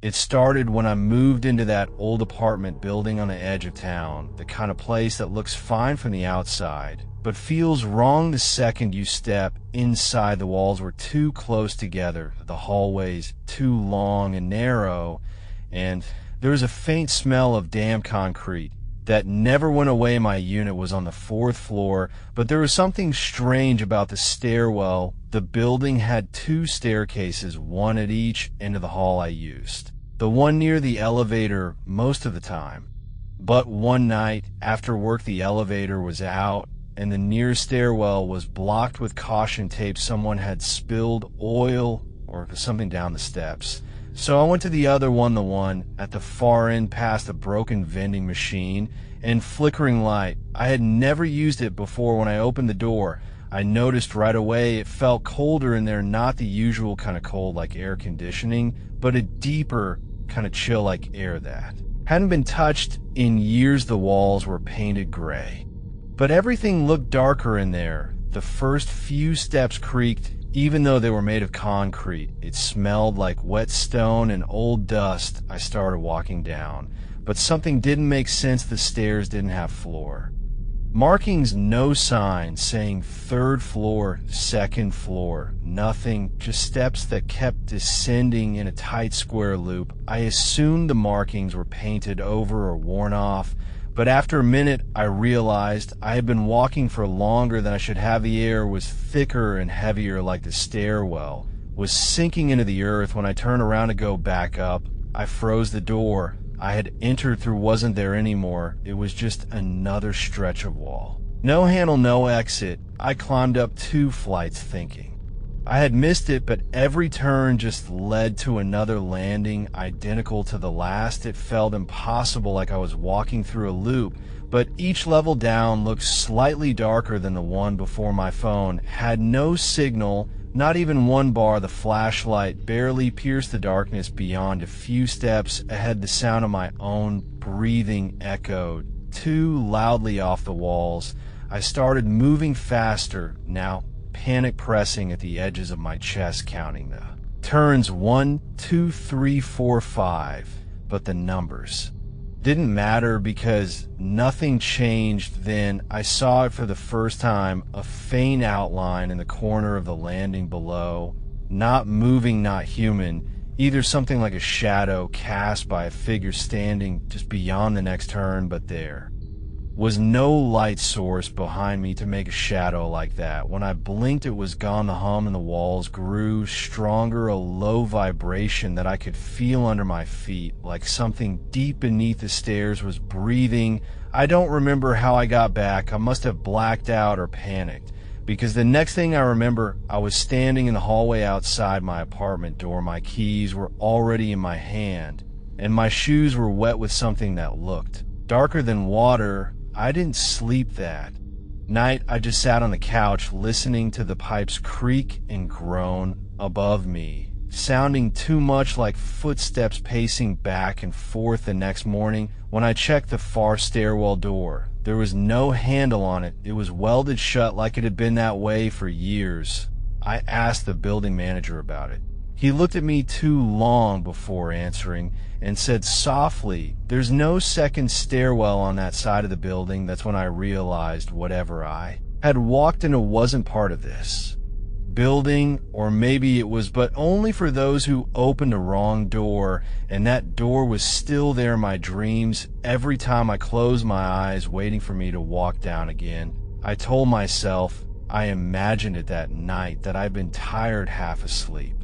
It started when I moved into that old apartment building on the edge of town, the kind of place that looks fine from the outside, but feels wrong the second you step inside. The walls were too close together, the hallways too long and narrow, and there was a faint smell of damp concrete that never went away. My unit was on the 4th floor, but there was something strange about the stairwell. The building had 2 staircases, one at each end of the hall I used. The one near the elevator most of the time. But one night after work, the elevator was out and the near stairwell was blocked with caution tape. Someone had spilled oil or something down the steps. So I went to the other one, the one at the far end past a broken vending machine and flickering light. I had never used it before. When I opened the door, I noticed right away it felt colder in there, not the usual kind of cold like air conditioning, but a deeper kind of chill like air that hadn't been touched in years. The walls were painted gray, but everything looked darker in there. The first few steps creaked, even though they were made of concrete. It smelled like wet stone and old dust. I started walking down, but something didn't make sense. The stairs didn't have floor markings, no sign saying 3rd floor, 2nd floor, nothing, just steps that kept descending in a tight square loop. I assumed the markings were painted over or worn off, but after a minute I realized I had been walking for longer than I should have. The air was thicker and heavier, like the stairwell was sinking into the earth. When I turned around to go back up, I froze. The door I had entered through wasn't there anymore. It was just another stretch of wall. No handle, no exit. I climbed up 2 flights thinking I had missed it, but every turn just led to another landing identical to the last. It felt impossible, like I was walking through a loop, but each level down looked slightly darker than the one before. My phone had no signal, not even one bar. The flashlight barely pierced the darkness beyond. A few steps ahead, the sound of my own breathing echoed too loudly off the walls. I started moving faster, now panic pressing at the edges of my chest, counting the turns. 1, 2, 3, 4, 5. But the numbers didn't matter because nothing changed. Then I saw it for the first time, a faint outline in the corner of the landing below. Not moving, not human, either something like a shadow cast by a figure standing just beyond the next turn, but there was no light source behind me to make a shadow like that. When I blinked, it was gone. The hum in the walls grew stronger, a low vibration that I could feel under my feet, like something deep beneath the stairs was breathing. I don't remember how I got back. I must have blacked out or panicked, because the next thing I remember, I was standing in the hallway outside my apartment door. My keys were already in my hand, and my shoes were wet with something that looked darker than water. I didn't sleep that night. I just sat on the couch listening to the pipes creak and groan above me, sounding too much like footsteps pacing back and forth. The next morning, when I checked the far stairwell door, there was no handle on it. It was welded shut like it had been that way for years. I asked the building manager about it. He looked at me too long before answering and said softly, "There's no 2nd stairwell on that side of the building." That's when I realized whatever I had walked into wasn't part of this building, or maybe it was, but only for those who opened the wrong door, and that door was still there in my dreams. Every time I closed my eyes, waiting for me to walk down again. I told myself, I imagined it that night, that I'd been tired, half asleep,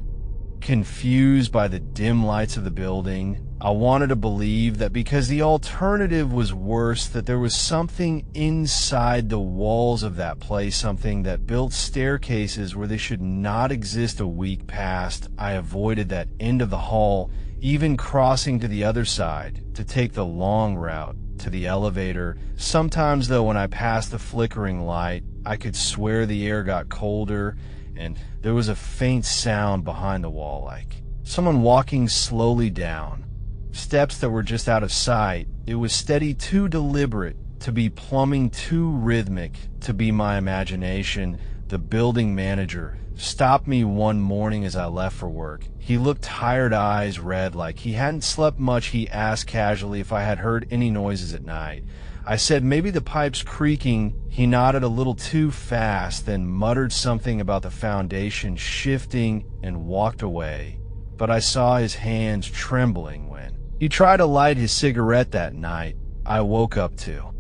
confused by the dim lights of the building. I wanted to believe that because the alternative was worse, that there was something inside the walls of that place, something that built staircases where they should not exist. A week passed. I avoided that end of the hall, even crossing to the other side to take the long route to the elevator. Sometimes, though, when I passed the flickering light, I could swear the air got colder, and there was a faint sound behind the wall, like someone walking slowly down steps that were just out of sight. It was steady, too deliberate to be plumbing, too rhythmic to be my imagination. the building manager, stopped me one morning as I left for work. He looked tired, eyes red, like he hadn't slept much. He asked casually if I had heard any noises at night. I said maybe the pipes creaking. He nodded a little too fast, then muttered something about the foundation shifting and walked away. But I saw his hands trembling when he tried to light his cigarette that night. I woke up to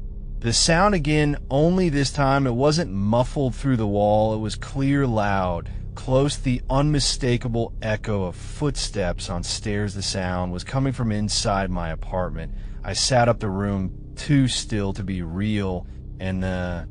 the sound again, only this time it wasn't muffled through the wall. It was clear, loud, close, the unmistakable echo of footsteps on stairs. The sound was coming from inside my apartment. I sat up the room, too still to be real, and the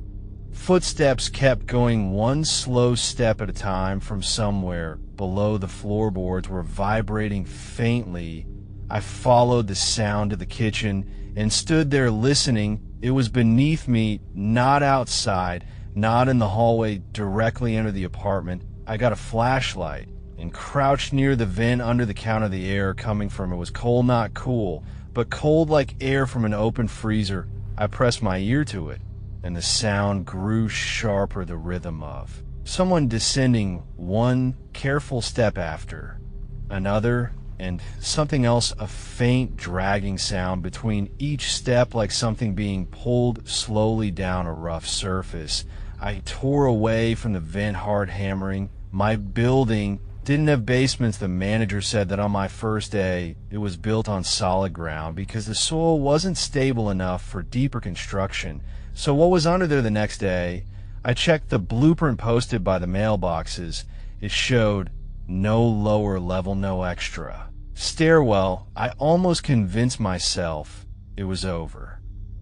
footsteps kept going, one slow step at a time. From somewhere below, the floorboards were vibrating faintly. I followed the sound to the kitchen and stood there listening. It was beneath me, not outside, not in the hallway directly under the apartment. I got a flashlight and crouched near the vent under the counter. The air coming from it was cold, not cool, but cold like air from an open freezer. I pressed my ear to it, and the sound grew sharper, the rhythm of someone descending, one careful step after another, and something else, a faint dragging sound between each step, like something being pulled slowly down a rough surface. I tore away from the vent, hard hammering. My building didn't have basements. The manager said that on my first day it was built on solid ground because the soil wasn't stable enough for deeper construction. So what was under there the next day? I checked the blueprint posted by the mailboxes. It showed no lower level, no extra stairwell. I almost convinced myself it was over,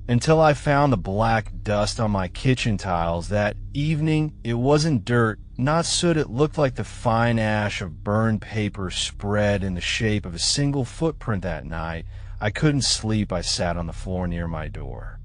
until I found the black dust on my kitchen tiles that evening. It wasn't dirt, not soot. It looked like the fine ash of burned paper spread in the shape of a single footprint. That night, I couldn't sleep. I sat on the floor near my door,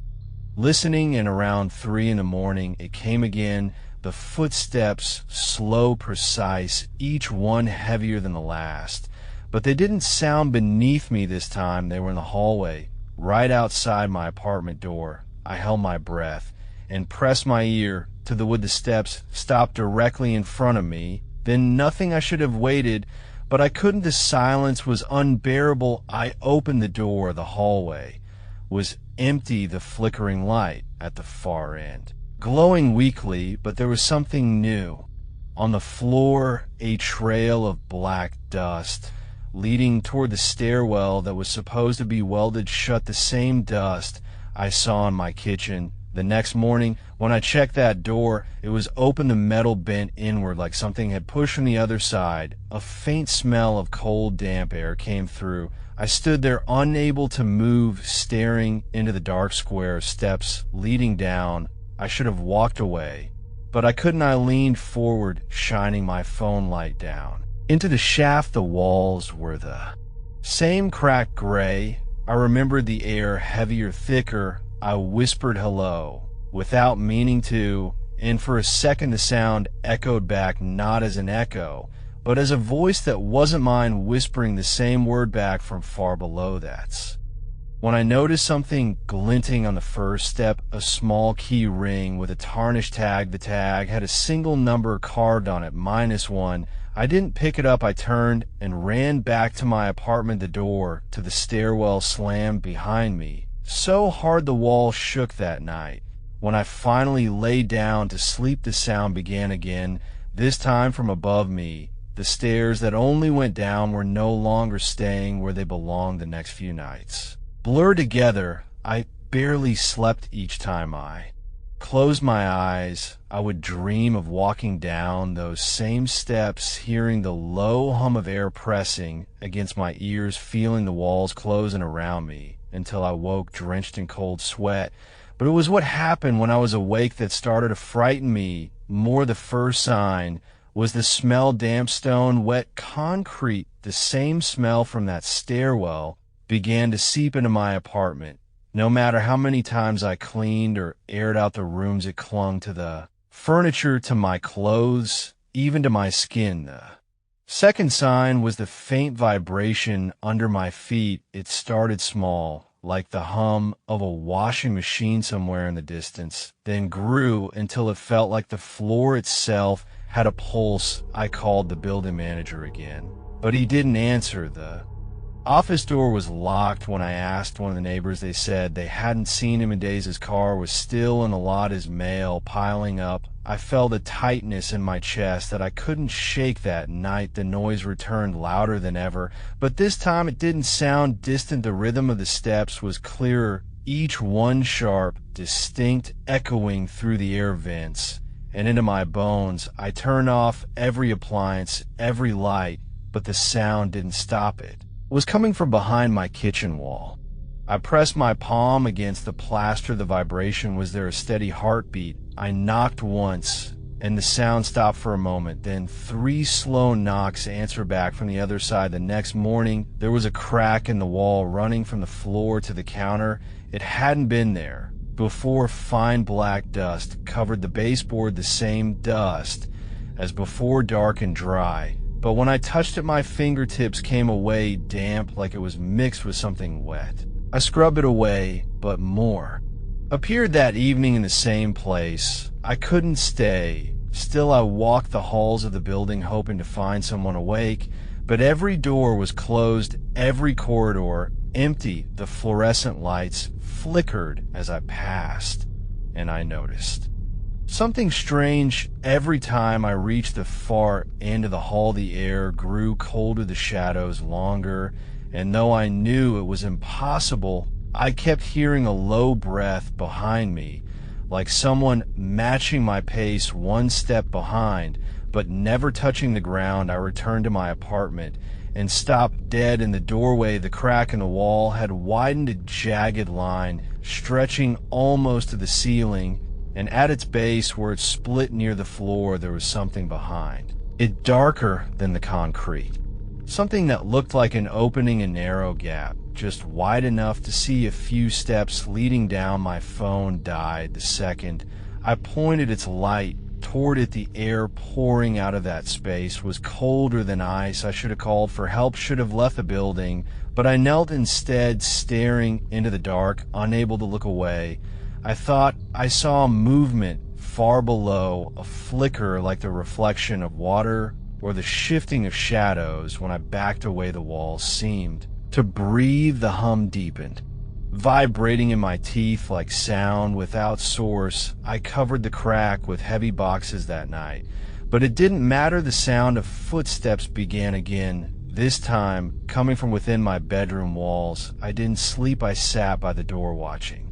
listening, and around 3 a.m, it came again. The footsteps, slow, precise, each one heavier than the last. But they didn't sound beneath me this time. They were in the hallway, right outside my apartment door. I held my breath and pressed my ear to the wood. The steps stopped directly in front of me. Then nothing. I should have waited, but I couldn't. The silence was unbearable. I opened the door. The hallway was empty. The flickering light at the far end glowing weakly, but there was something new. On the floor, a trail of black dust leading toward the stairwell that was supposed to be welded shut, the same dust I saw in my kitchen. The next morning, when I checked that door, it was open, the metal bent inward like something had pushed from the other side. A faint smell of cold, damp air came through. I stood there, unable to move, staring into the dark square of steps leading down. I should have walked away, but I couldn't. I leaned forward, shining my phone light down into the shaft. The walls were the same cracked gray. I remembered the air heavier, thicker. I whispered hello without meaning to, and for a second the sound echoed back, not as an echo, but as a voice that wasn't mine, whispering the same word back from far below. That's when I noticed something glinting on the first step, a small key ring with a tarnished tag. The tag had a single number carved on it, -1. I didn't pick it up. I turned and ran back to my apartment. The door to the stairwell slammed behind me so hard the wall shook. That night, when I finally lay down to sleep, the sound began again, this time from above me. The stairs that only went down were no longer staying where they belonged. The next few nights blurred together. I barely slept each time I closed my eyes. I would dream of walking down those same steps, hearing the low hum of air pressing against my ears, feeling the walls closing around me, until I woke drenched in cold sweat. But it was what happened when I was awake that started to frighten me more. The first sign was the smell, damp stone, wet concrete. The same smell from that stairwell began to seep into my apartment. No matter how many times I cleaned or aired out the rooms, it clung to the furniture, to my clothes, even to my skin. The second sign was the faint vibration under my feet. It started small, like the hum of a washing machine somewhere in the distance, then grew until it felt like the floor itself had a pulse. I called the building manager again, but he didn't answer. The office door was locked. When I asked one of the neighbors, they said they hadn't seen him in days. His car was still in the lot, his mail piling up. I felt a tightness in my chest that I couldn't shake that night. The noise returned louder than ever, but this time it didn't sound distant. The rhythm of the steps was clearer, each one sharp, distinct, echoing through the air vents and into my bones. I turned off every appliance, every light, but the sound didn't stop. It was coming from behind my kitchen wall. I pressed my palm against the plaster. The vibration was there, a steady heartbeat. I knocked once, and the sound stopped for a moment. Then 3 slow knocks answered back from the other side. The next morning, there was a crack in the wall running from the floor to the counter. It hadn't been there before. Fine black dust covered the baseboard, the same dust as before, dark and dry. But when I touched it, my fingertips came away damp, like it was mixed with something wet. I scrubbed it away, but more appeared that evening in the same place. I couldn't stay. Still, I walked the halls of the building, hoping to find someone awake, but every door was closed, every corridor empty. The fluorescent lights flickered as I passed, and I noticed something strange. Every time I reached the far end of the hall, the air grew colder, the shadows longer, and though I knew it was impossible, I kept hearing a low breath behind me, like someone matching my pace, one step behind, but never touching the ground. I returned to my apartment and stopped dead in the doorway. The crack in the wall had widened, a jagged line stretching almost to the ceiling, and at its base, where it split near the floor, there was something behind it, darker than the concrete. Something that looked like an opening, a narrow gap, just wide enough to see a few steps leading down. My phone died the second I pointed its light toward it. The air pouring out of that space was colder than ice. I should have called for help, should have left the building, but I knelt instead, staring into the dark, unable to look away. I thought I saw movement far below, a flicker like the reflection of water or the shifting of shadows. When I backed away, the walls seemed to breathe. The hum deepened, vibrating in my teeth like sound without source. I covered the crack with heavy boxes that night, but it didn't matter. The sound of footsteps began again, this time coming from within my bedroom walls. I didn't sleep. I sat by the door watching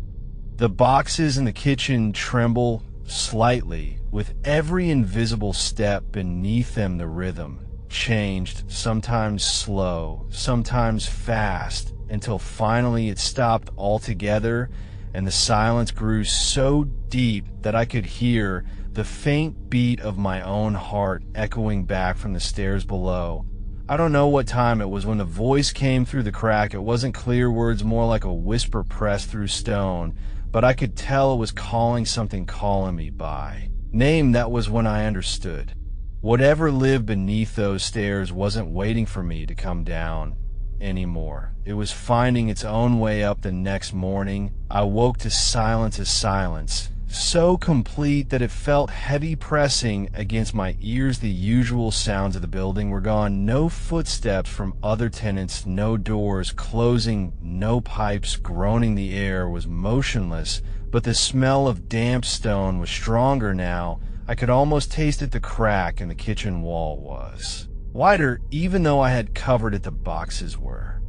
the boxes in the kitchen tremble slightly with every invisible step beneath them. The rhythm changed, sometimes slow, sometimes fast, until finally it stopped altogether, and the silence grew so deep that I could hear the faint beat of my own heart echoing back from the stairs below. I don't know what time it was when the voice came through the crack. It wasn't clear words, more like a whisper pressed through stone, but I could tell it was calling something, calling me by name. That was when I understood. Whatever lived beneath those stairs wasn't waiting for me to come down anymore. It was finding its own way up. The next morning, I woke to silence, a silence so complete that it felt heavy pressing against my ears. The usual sounds of the building were gone. No footsteps from other tenants, no doors closing, no pipes groaning. The air was motionless, but the smell of damp stone was stronger now. I could almost taste it. The crack in the kitchen wall was wider, even though I had covered it. The boxes were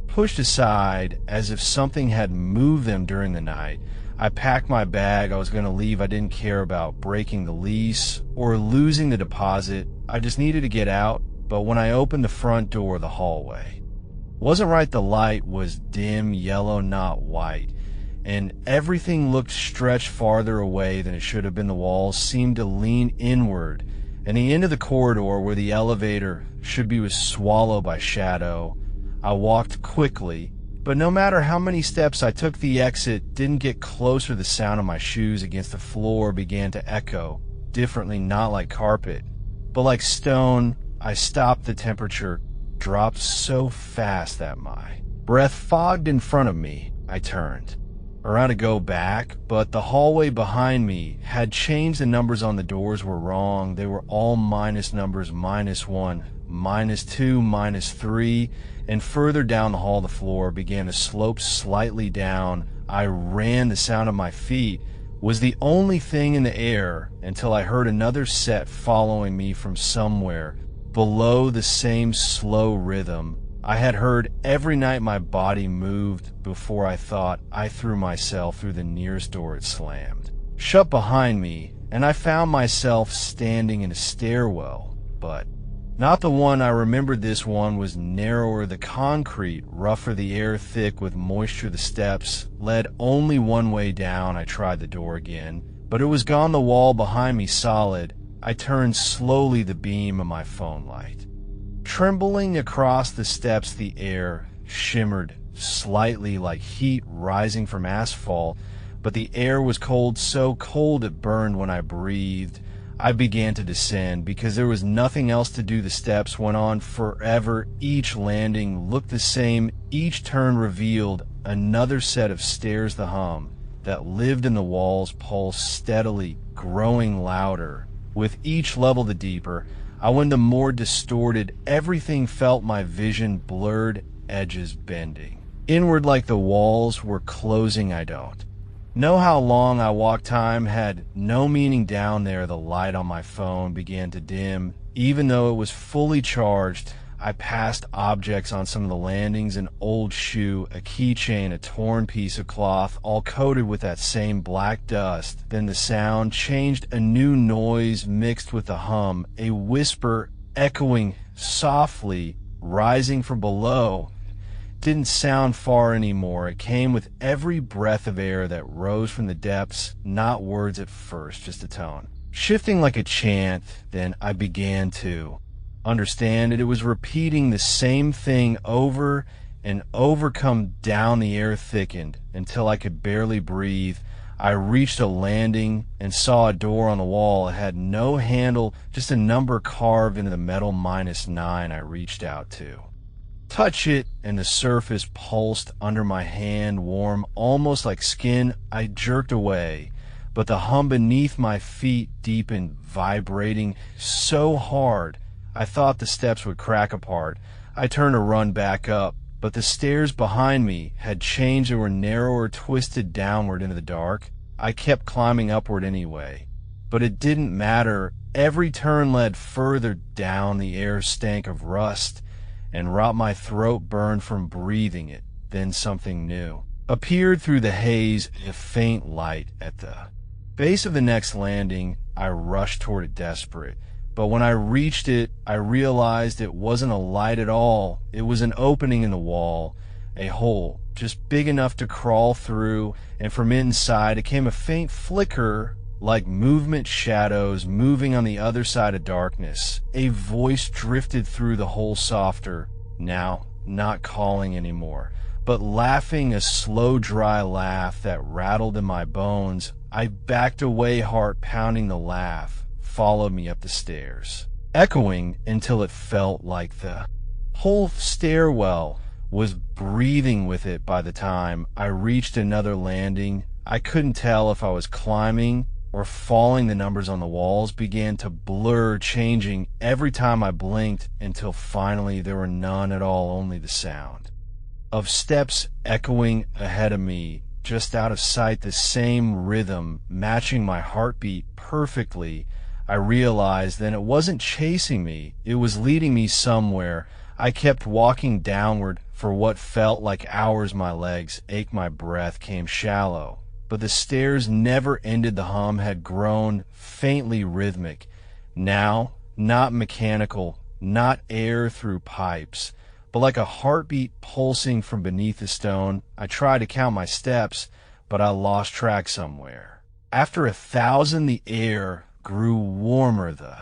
pushed aside as if something had moved them during the night. I packed my bag. I was going to leave. I didn't care about breaking the lease or losing the deposit. I just needed to get out. But when I opened the front door, the hallway wasn't right. The light was dim yellow, not white, and everything looked stretched farther away than it should have been. The walls seemed to lean inward, and the end of the corridor where the elevator should be was swallowed by shadow. I walked quickly, but no matter how many steps I took, the exit didn't get closer. The sound of my shoes against the floor began to echo differently, not like carpet, but like stone. I stopped. The temperature dropped so fast that my breath fogged in front of me. I turned around to go back, but the hallway behind me had changed. The numbers on the doors were wrong. They were all minus numbers: -1, -2, -3, and further down the hall the floor began to slope slightly down. I ran. The sound of my feet was the only thing in the air until I heard another set following me from somewhere below, the same slow rhythm I had heard every night my body moved before I thought I threw myself through the nearest door it slammed shut behind me, and I found myself standing in a stairwell, but not the one I remembered. This one was narrower, the concrete rougher, the air thick with moisture. The steps led only one way down. I tried the door again, but it was gone, the wall behind me solid. I turned slowly, the beam of my phone light trembling across the steps. The air shimmered slightly like heat rising from asphalt, but the air was cold, so cold it burned when I breathed. I began to descend because there was nothing else to do. The steps went on forever. Each landing looked the same. Each turn revealed another set of stairs. The hum that lived in the walls pulsed steadily, growing louder. With each level, the deeper I went, the more distorted everything felt. My vision blurred, edges bending inward like the walls were closing. I don't know how long I walked. Time had no meaning down there. The light on my phone began to dim, even though it was fully charged. I passed objects on some of the landings: an old shoe, a keychain, a torn piece of cloth, all coated with that same black dust. Then the sound changed. A new noise mixed with the hum, a whisper echoing softly, rising from below. It didn't sound far anymore. It came with every breath of air that rose from the depths. Not words at first, just a tone, shifting like a chant. Then I began to understand it. It was repeating the same thing over and over. Come down. The air thickened until I could barely breathe. I reached a landing and saw a door on the wall. It had no handle, just a number carved into the metal: -9. I reached out to touch it, and the surface pulsed under my hand, warm, almost like skin. I jerked away, but the hum beneath my feet deepened, vibrating so hard I thought the steps would crack apart. I turned to run back up, but the stairs behind me had changed. They were narrower, twisted downward into the dark. I kept climbing upward anyway, but it didn't matter. Every turn led further down. The air stank of rust, and my throat burned from breathing it. Then something new appeared through the haze, a faint light at the base of the next landing. I rushed toward it, desperate. But when I reached it, I realized it wasn't a light at all. It was an opening in the wall, a hole just big enough to crawl through, and from inside it came a faint flicker, like movement, shadows moving on the other side of darkness. A voice drifted through the hole, softer, now not calling anymore, but laughing, a slow, dry laugh that rattled in my bones. I backed away, heart pounding. The laugh followed me up the stairs, echoing until it felt like the whole stairwell was breathing with it. By the time I reached another landing, I couldn't tell if I was climbing or falling. The numbers on the walls began to blur, changing every time I blinked, until finally there were none at all, only the sound of steps echoing ahead of me, just out of sight, the same rhythm matching my heartbeat perfectly. I realized then it wasn't chasing me, it was leading me somewhere. I kept walking downward for what felt like hours. My legs ached, my breath came shallow, but the stairs never ended. The hum had grown faintly rhythmic, now not mechanical, not air through pipes, but like a heartbeat pulsing from beneath the stone. I tried to count my steps, but I lost track somewhere. After 1,000, the air grew warmer, the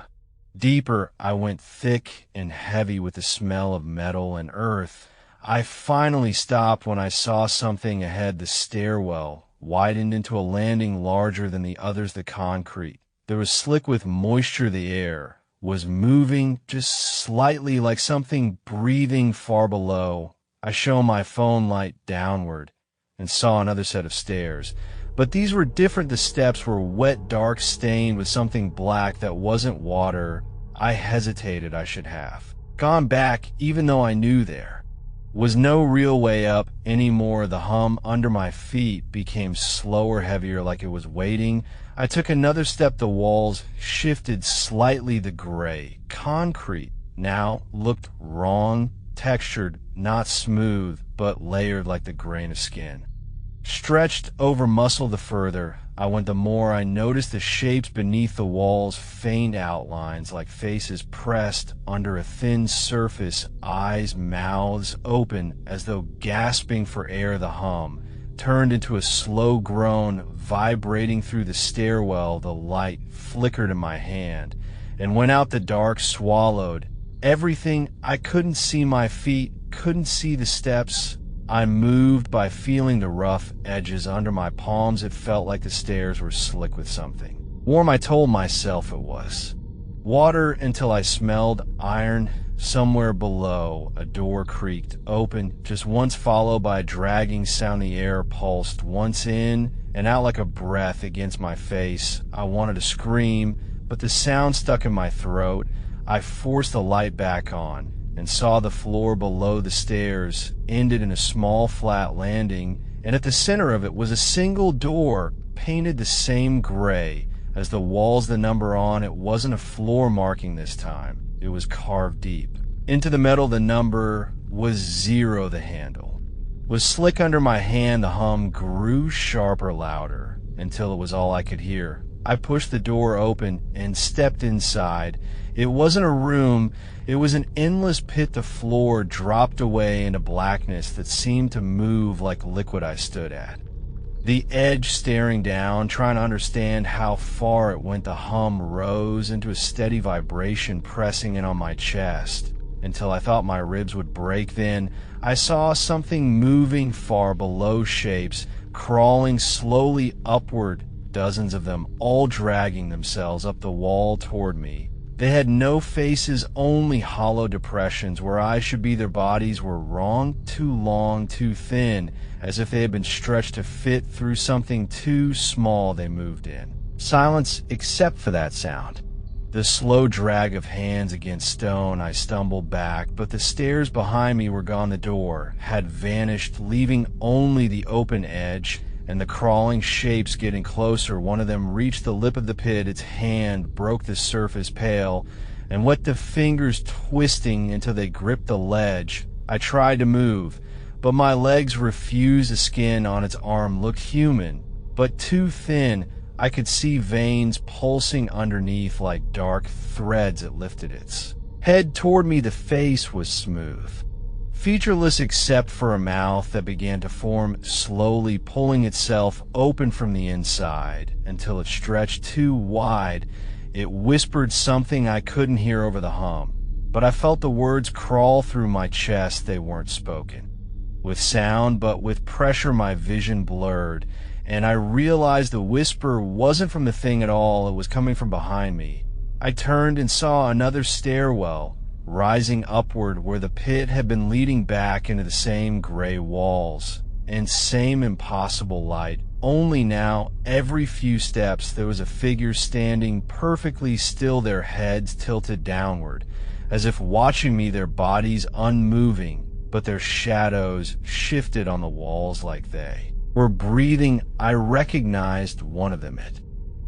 deeper I went, thick and heavy with the smell of metal and earth. I finally stopped when I saw something ahead. The stairwell widened into a landing larger than the others. The concrete there was slick with moisture. The air was moving just slightly, like something breathing far below. I shone my phone light downward. and saw another set of stairs. But these were different. The steps were wet, dark, stained with something black that wasn't water. I hesitated. I should have gone back, even though I knew there was no real way up anymore. The hum under my feet became slower, heavier, like it was waiting. I took another step. The walls shifted slightly. The gray concrete now looked wrong, textured, not smooth, but layered like the grain of skin. Stretched over muscle. The further I went, the more I noticed the shapes beneath the walls, faint outlines like faces pressed under a thin surface, eyes, mouths open as though gasping for air. The hum turned into a slow groan, vibrating through the stairwell. The light flickered in my hand and went out. The dark swallowed everything. I couldn't see my feet, couldn't see the steps. I moved by feeling the rough edges under my palms. It felt like the stairs were slick with something. Warm, I told myself it was. Water, until I smelled iron. Somewhere below, a door creaked open, just once, followed by a dragging sound. The air pulsed once in and out like a breath against my face. I wanted to scream, but the sound stuck in my throat. I forced the light back on and saw the floor below the stairs ended in a small flat landing, and at the center of it was a single door painted the same gray as the walls. The number on it wasn't a floor marking this time. It was carved deep into the metal. The number was 0. The handle was slick under my hand. The hum grew sharper, louder, until it was all I could hear. I pushed the door open and stepped inside. It wasn't a room. It was an endless pit. The floor dropped away into blackness that seemed to move like liquid. I stood at the edge, staring down, trying to understand how far it went. The hum rose into a steady vibration, pressing in on my chest until I thought my ribs would break. Then I saw something moving far below, shapes crawling slowly upward, dozens of them, all dragging themselves up the wall toward me. They had no faces, only hollow depressions where eyes should be. Their bodies were wrong, too long, too thin, as if they had been stretched to fit through something too small. They moved in silence, except for that sound, the slow drag of hands against stone. I stumbled back, but the stairs behind me were gone. The door had vanished, leaving only the open edge and the crawling shapes getting closer. One of them reached the lip of the pit. Its hand broke the surface, pale, and wet, the fingers twisting until they gripped the ledge. I tried to move, but my legs refused. The skin on its arm looked human, but too thin. I could see veins pulsing underneath like dark threads. It lifted its head toward me. The face was smooth, featureless except for a mouth that began to form, slowly pulling itself open from the inside until it stretched too wide. It whispered something I couldn't hear over the hum, but I felt the words crawl through my chest. They weren't spoken with sound, but with pressure. My vision blurred, and I realized the whisper wasn't from the thing at all. It was coming from behind me. I turned and saw another stairwell rising upward where the pit had been, leading back into the same gray walls and same impossible light. Only now, every few steps, there was a figure standing perfectly still, their heads tilted downward, as if watching me, their bodies unmoving, but their shadows shifted on the walls like they were breathing. I recognized one of them. It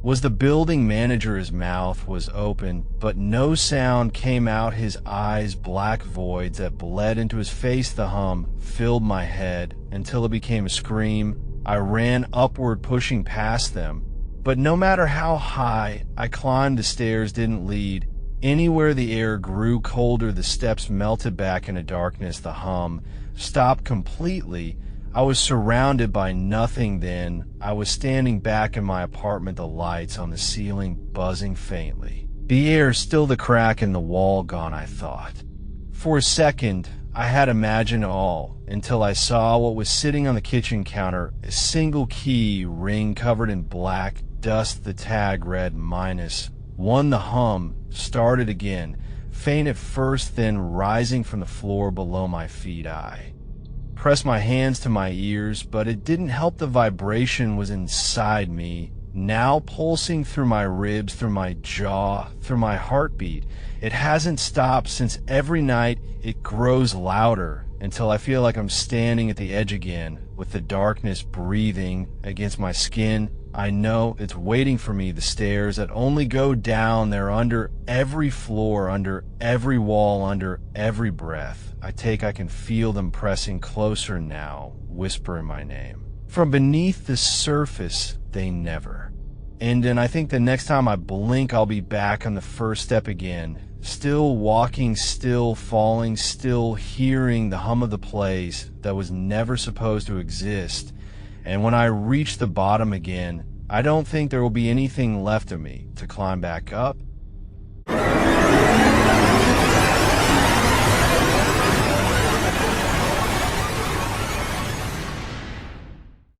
was the building manager. His mouth was open, but no sound came out. His eyes, black voids that bled into his face. The hum filled my head until it became a scream. I ran upward, pushing past them, but no matter how high I climbed, the stairs didn't lead anywhere. The air grew colder. The steps melted back into darkness. The hum stopped completely. I was surrounded by nothing then. I was standing back in my apartment, the lights on the ceiling buzzing faintly. The air, still the crack in the wall gone, I thought. For a second, I had imagined all, until I saw what was sitting on the kitchen counter, a single key ring covered in black dust. The tag read -1. The hum started again, faint at first, then rising from the floor below my feet. I pressed my hands to my ears, but it didn't help. The vibration was inside me, now pulsing through my ribs, through my jaw, through my heartbeat. It hasn't stopped since. Every night it grows louder until I feel like I'm standing at the edge again, with the darkness breathing against my skin. I know it's waiting for me, the stairs that only go down. They're under every floor, under every wall, under every breath I take. I can feel them pressing closer now, whispering my name. From beneath the surface, they never end, and I think the next time I blink, I'll be back on the first step again. Still walking, still falling, still hearing the hum of the place that was never supposed to exist. And when I reach the bottom again, I don't think there will be anything left of me to climb back up